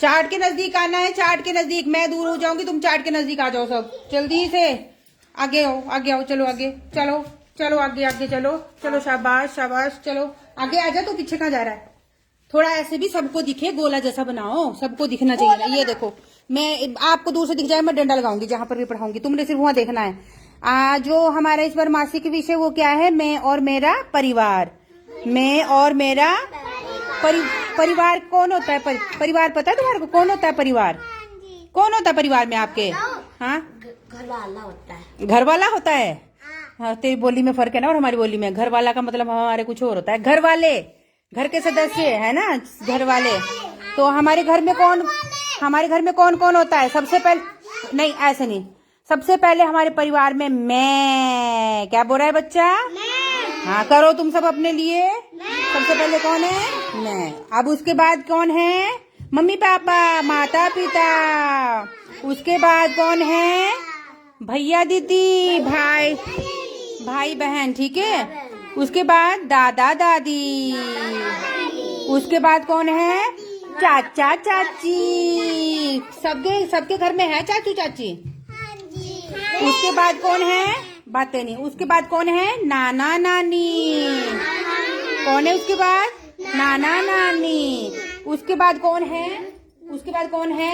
Chart के नजदीक आना है, चार्ट के नजदीक। मैं दूर हो जाऊंगी, तुम चार्ट के नजदीक आ जाओ सब जल्दी से। आगे आओ, आगे आओ, चलो आगे चलो, चलो आगे आगे चलो, चलो शाबाश शाबाश, चलो आगे आ जा। तो पीछे कहाँ जा रहा है? थोड़ा ऐसे भी सबको दिखे, गोला जैसा बनाओ, सबको दिखना चाहिए ना। ये देखो, मैं आपको दूर से दिख जाए, मैं डंडा लगाऊंगी जहां पर भी पढ़ाऊंगी, तुमने सिर्फ वहां देखना है। जो हमारा इस बार मासिक विषय वो क्या है? मैं और मेरा परिवार। मैं और मेरा परिवार कौन होता है? परिवार पता है तुम्हारे को कौन होता है? परिवार कौन होता है परिवार में आपके? हाँ, घर वाला होता है। घर वाला होता है। हाँ, तेरी बोली में फर्क है ना और हमारी बोली में। घर वाला का मतलब हमारे कुछ और होता है। घर वाले, घर के सदस्य है ना, घर वाले। तो हमारे घर में कौन कौन होता है? सबसे पहले नहीं, ऐसे नहीं, सबसे पहले हमारे परिवार में मैं। क्या बोल रहा है बच्चा? हाँ, करो तुम सब अपने लिए। सबसे पहले कौन है? मैं। अब उसके बाद कौन है? मम्मी पापा, माता पिता। उसके बाद कौन है? भैया दीदी, भाई बहन, ठीक है। उसके बाद दादा दादी। उसके बाद कौन है? चाचा चाची। सबके घर में है चाचू चाची। उसके बाद कौन है? बातें नहीं। उसके बाद कौन है? नाना नानी। कौन है उसके बाद? नाना नानी। उसके बाद कौन है? उसके बाद कौन है?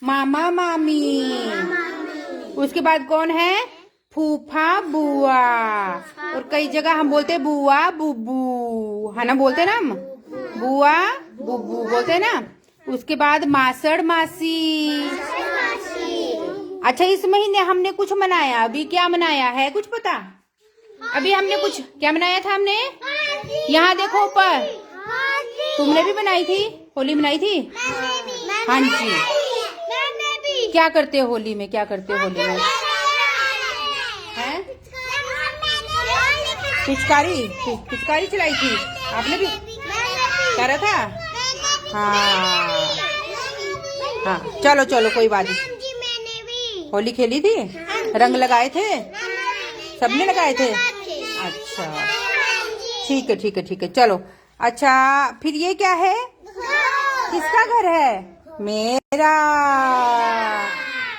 मामा मामी। उसके बाद कौन है? फूफा बुआ। और कई जगह हम बोलते हैं बुआ बुबू, है ना, बोलते हैं ना हम, बुआ बुबू बोलते हैं ना। उसके बाद मासड़ मासी। अच्छा, इस महीने हमने कुछ मनाया। अभी क्या मनाया है कुछ पता? अभी हमने कुछ क्या मनाया था? हमने यहाँ देखो ऊपर, तुमने भी बनाई थी, होली मनाई थी। हाँ जी, क्या करते हो होली में? क्या करते हो होली में? हैं? पिचकारी चलाई थी आपने भी? करा था? हाँ हाँ, चलो चलो कोई बात नहीं। होली खेली थी, रंग लगाए थे, सबने लगाए थे। अच्छा, ठीक है ठीक है ठीक है, चलो। अच्छा, फिर ये क्या है? किसका घर है? मेरा।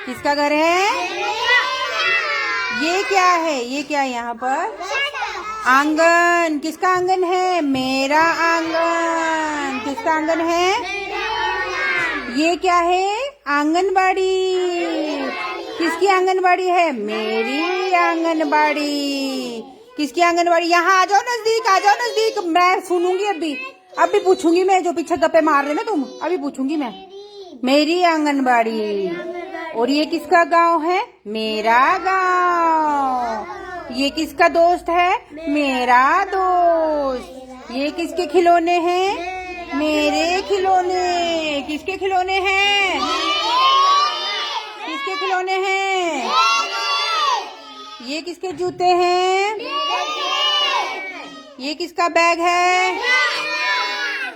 किसका घर है? ये क्या है? ये क्या है यहाँ पर? आंगन। किसका आंगन है? मेरा आंगन। किसका आंगन है? ये क्या है? आंगनबाड़ी। किसकी आंगनबाड़ी है? मेरी आंगनबाड़ी। किसकी आंगनबाड़ी? यहाँ आ जाओ नजदीक, आ जाओ नजदीक। मैं सुनूंगी अभी पूछूंगी मैं, जो पीछे गप्पे मार रहे ना तुम, अभी पूछूंगी मैं। मेरी आंगनबाड़ी। और ये किसका गांव है? मेरा गांव। ये किसका दोस्त है? मेरा दोस्त। ये किसके खिलौने हैं? मेरे खिलौने। किसके खिलौने हैं? किसके खिलौने हैं? ये किसके जूते हैं? ये किसका बैग है?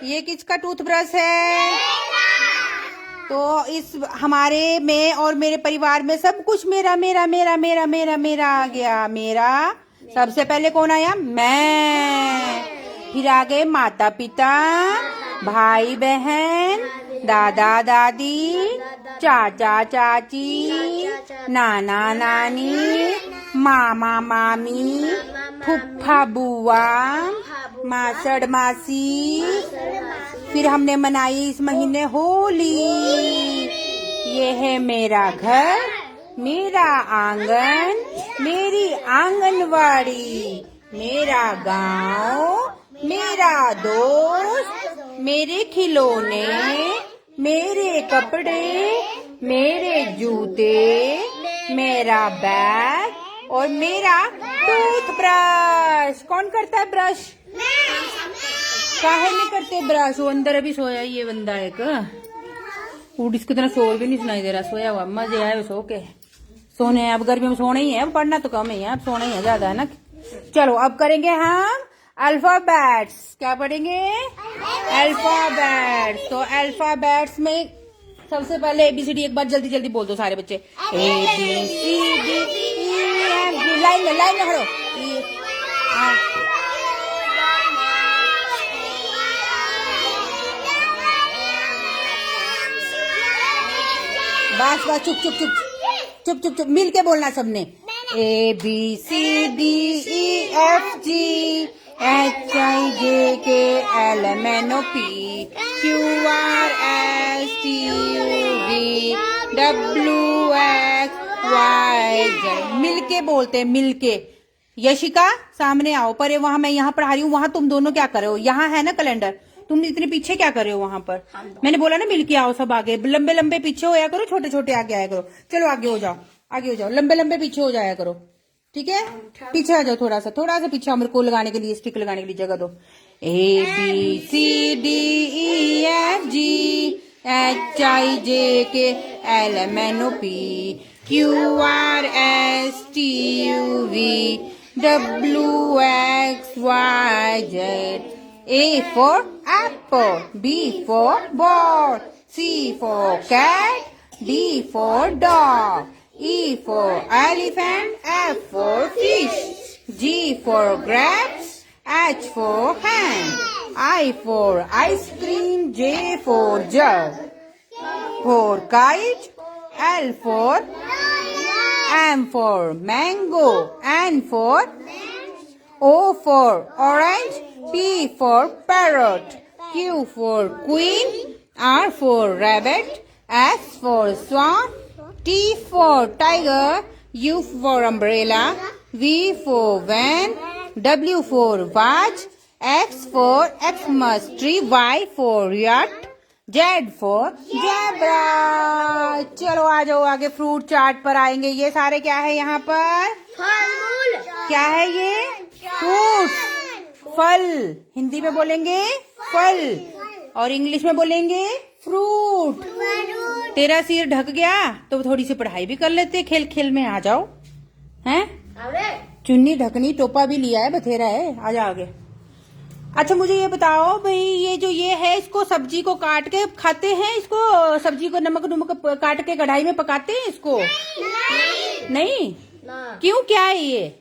ये किसका टूथब्रश है? तो इस हमारे में और मेरे परिवार में सब कुछ मेरा मेरा मेरा मेरा मेरा मेरा आ गया। मेरा सबसे पहले कौन आया? मैं। फिर आ गए माता पिता, भाई बहन, दादा दादी, चाचा चाची, नाना नानी, मामा मामी, फुफ्फा बुआ, मासड़ मासी। फिर हमने मनाई इस महीने होली। ये है मेरा घर, मेरा आंगन, मेरी आंगनवाड़ी, मेरा गांव, मेरा दोस्त, मेरे खिलौने, मेरे कपड़े, मेरे जूते, मेरा बैग और मेरा टूथब्रश। कौन करता है ब्रश? काहे नहीं करते ब्रश? वो अंदर अभी सोया ये बंदा एक, इसको इतना शोर भी नहीं सुनाई दे रहा, सोया हुआ। मजे आए सो के सोने हैं। अब गर्मी में सोना ही है, पढ़ना तो कम ही है, अब सोना ही है ज्यादा, है ना। चलो अब करेंगे हम अल्फाबेट्स। क्या पढ़ेंगे? अल्फाबेट्स। तो अल्फाबेट्स में सबसे पहले ABCD एक बार जल्दी जल्दी बोल दो सारे बच्चे। ABCD EFG। लाइन में खड़ो। बस बस चुप चुप चुप चुप चुप चुप मिल के बोलना सबने ABCDEFG HIJK LMNOP QRSTUV WXYZ मिल के बोलते हैं मिल के। यशिका सामने आओ, पर वहां मैं यहाँ पढ़ा रही हूँ, वहां तुम दोनों क्या कर रहे हो? यहाँ है ना कैलेंडर, तुम इतने पीछे क्या कर रहे हो वहां पर? मैंने बोला ना मिलके आओ सब आगे, लंबे लंबे पीछे होया करो, छोटे छोटे आगे आया करो। चलो आगे हो जाओ, आगे हो जाओ, लंबे लंबे पीछे हो जाया करो, ठीक है? पीछे आ जाओ, थोड़ा सा पीछे, मेरे को लगाने के लिए, स्टिक लगाने के लिए जगह दो। ABCDEFG HIJK LMNOP QRSTUV WXYZ A for apple, B for ball, C for cat, D for dog, E for elephant, F for fish, G for grapes, H for hand, I for ice cream, J for jug, for kite, L for M for mango, N for O for orange, P for parrot, Q for queen, R for rabbit, S for swan, T for tiger, U for umbrella, V for van, W for watch, X for Xmas tree, Y for yacht, Z for zebra। चलो आ जाओ आगे, fruit chart पर आएंगे। ये सारे क्या है यहाँ पर? क्या है ये? फ्रूट, फल। हिंदी में बोलेंगे फल और इंग्लिश में बोलेंगे फ्रूट। तेरा सिर ढक गया तो थोड़ी सी पढ़ाई भी कर लेते, खेल खेल में आ जाओ। हैं? चुन्नी ढकनी, टोपा भी लिया है, बथेरा है। आ जाओ आगे। अच्छा मुझे ये बताओ भाई, ये जो ये है, इसको सब्जी को काट के खाते हैं? इसको सब्जी को नमक नमक काट के कढ़ाई में पकाते हैं इसको? नहीं। क्यों, क्या है ये?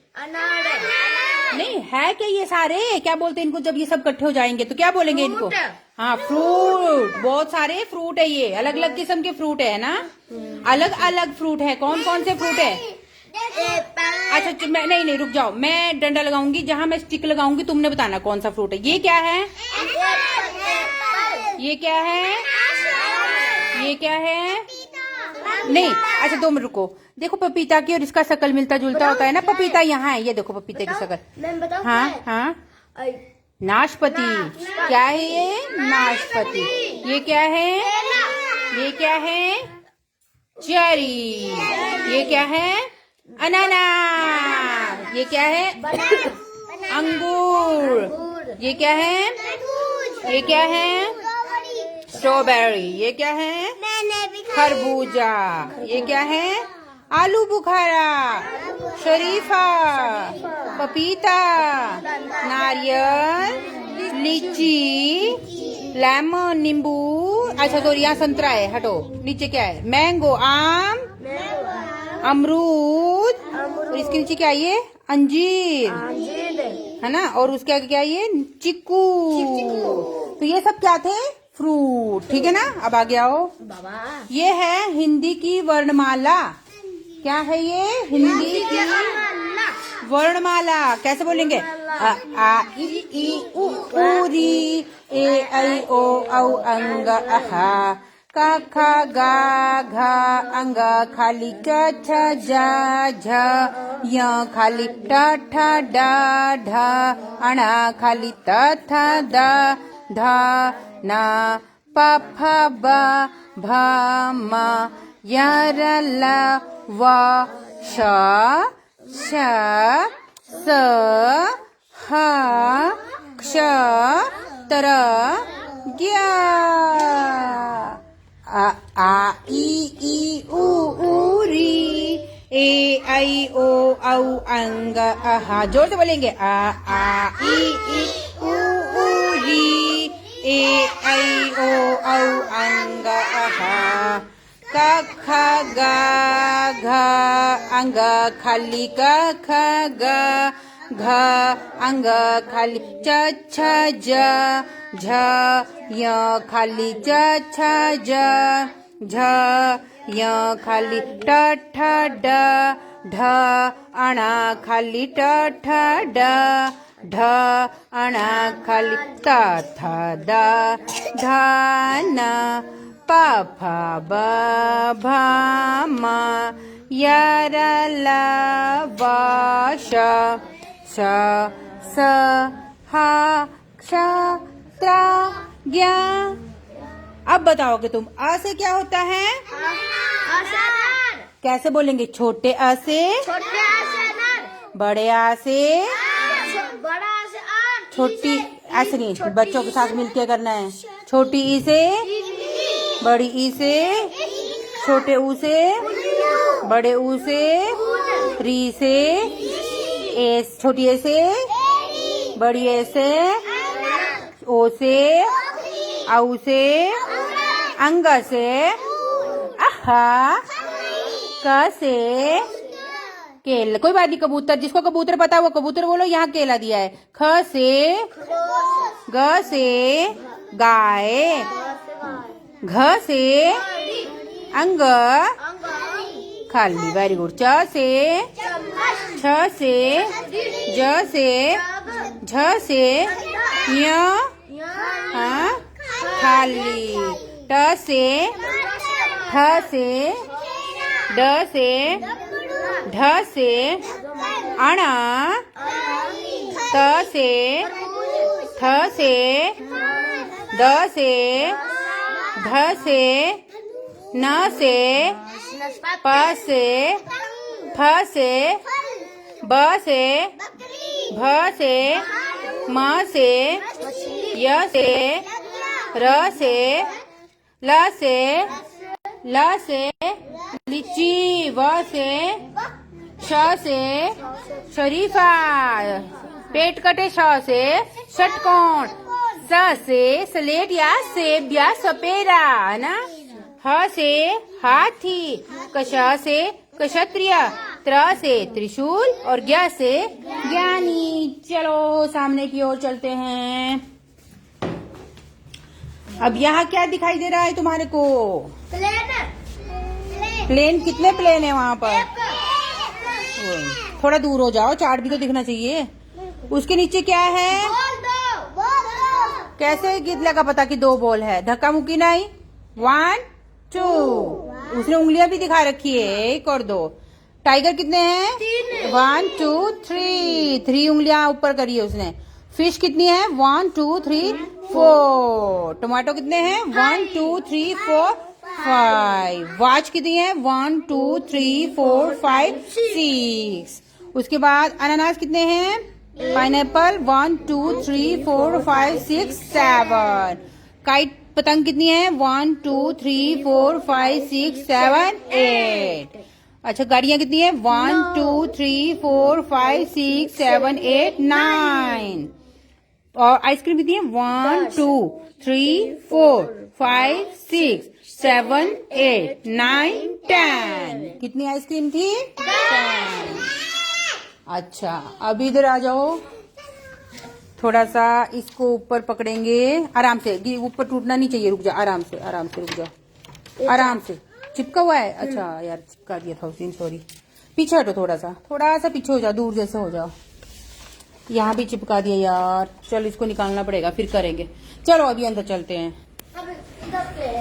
नहीं है क्या ये सारे? क्या बोलते हैं इनको जब ये सब इकट्ठे हो जाएंगे तो? क्या बोलेंगे इनको? हाँ फ्रूट। बहुत सारे फ्रूट है ये, अलग अलग किस्म के फ्रूट है ना, अलग अलग फ्रूट है। कौन कौन से फ्रूट है? अच्छा मैं नहीं रुक जाओ, मैं डंडा लगाऊंगी, जहां मैं स्टिक लगाऊंगी तुमने बताना कौन सा फ्रूट है। ये क्या है? ये क्या है? ये क्या है? नहीं। अच्छा 2 मिनट रुको। देखो पपीता की और इसका शकल मिलता जुलता होता है ना। पपीता यहाँ है, ये देखो पपीते की शकल। हाँ हाँ, नाशपाती। क्या है ये? नाशपाती। ये क्या है? ये क्या है? चेरी। ये क्या है? अनानास। ये क्या है? अंगूर। ये क्या है? ये क्या है? स्ट्रॉबेरी। ये क्या है? खरबूजा। ये क्या है? आलू बुखारा, शरीफा, पपीता, नारियल, लीची, लेमन, नींबू। अच्छा तो यहाँ संतरा है, हटो। नीचे क्या है? मैंगो, आम, अमरूद, और इसके नीचे क्या है? ये अंजीर है ना, और उसके आगे क्या है? ये चिक्कू। तो ये सब क्या थे? फ्रूट। ठीक है ना। अब आगे आओ। ये है हिंदी की वर्णमाला। क्या है ये? हिंदी की वर्णमाला। कैसे बोलेंगे? अ आ इ ई उ री ए ऐ ओ औ अंग अहा का खा गा घा अंग खाली क छ ज झ य खाली ट ठ ड ढ अण खाली त थ द ध न प फ ब भ म य र ल व श श स ह क्ष तर ज्ञ आ इ ई उ री ए ऐ ओ औ अंग अहा। जोर से बोलेंगे। आ इ ई उ री ए ऐ ओ औ अंग अहा क ख ग घ अंग खाली क ख ग घ अंग खाली च छ ज झ य खाली च छ ज झ य खाली ट ठ ड ढ अणा खाली ट ठ ड ढ अणा खाली त थ द ध न प फ ब भ म य र ल व श श स ह क्ष त्र ज्ञ। अब बताओगे तुम अ से क्या होता है? कैसे बोलेंगे? छोटे अ से, छोटे आ से अनार, बड़े आ से, बड़ा आ से आम, छोटी ऐसे नहीं, बच्चों के साथ मिलके करना है। छोटी ई से, बड़ी ई से, छोटे ऊ से, बड़े ऊ से, री से, ए छोटी ए से, बड़ी ए से, ओ से, औ से, अंग से, अहा, क से, केल। कोई बात नहीं, कबूतर, जिसको कबूतर पता है वो कबूतर बोलो। यहाँ केला दिया है। ख से, ग से, गाय, घ से, अंग, खाली। Very good. च से, छ से, ज से, झ से, य, हाँ, खाली। ट से, ठ से, ड से, ढ से, अणा, त से, थ से, द से, ध से, न से, प से, फ से, ब से, भ से, म से, य से, र से, ल से, ल से, लीची, व से, श से, शरीफा, पेट कटे, श से, षटकोण, स से, स्लेट या सेब या सपेरा, है ना। ह से, हाथी, कश से, क्षत्रिय, त्र से, त्रिशूल और ज्ञ से, ज्ञानी। चलो सामने की ओर चलते हैं। अब यहाँ क्या दिखाई दे रहा है तुम्हारे को? प्लेन। कितने प्लेन है वहाँ पर? थोड़ा दूर हो जाओ, चार्ट भी तो दिखना चाहिए। उसके नीचे क्या है? कैसे गीत लगा पता कि 2 बॉल है? धक्का मुक्की नहीं। 1 2। उसने उंगलियां भी दिखा रखी है, 1 और 2। टाइगर कितने हैं? 1 2 3। 3 उंगलियां ऊपर करी है उसने। फिश कितनी है? 1 2 3 4। टमाटो कितने हैं? 1 2 3 4 5। वॉच कितनी है? 1 2 3 4 5 6। उसके बाद अनानास कितने हैं? पाइनएप्पल 1 2 3 4 5 6 7। काइट पतंग कितनी है? 1 2 3 4 5 6 7 8। अच्छा गाड़ियां कितनी है? 1 2 3 4 5 6 7 8 9। और आइसक्रीम कितनी है? 1 2 3 4 5 6 7 8 9 10। कितनी आइसक्रीम थी? 10। अच्छा अब इधर आ जाओ। थोड़ा सा इसको ऊपर पकड़ेंगे, आराम से, ऊपर टूटना नहीं चाहिए। रुक जा, आराम से रुक जाओ, आराम से। चिपका हुआ है? अच्छा यार चिपका दिया था उसी, सॉरी। पीछे हटो, थोड़ा सा पीछे हो जाओ, दूर जैसे हो जाओ। यहाँ भी चिपका दिया यार। चलो इसको निकालना पड़ेगा, फिर करेंगे। चलो अभी अंदर चलते हैं।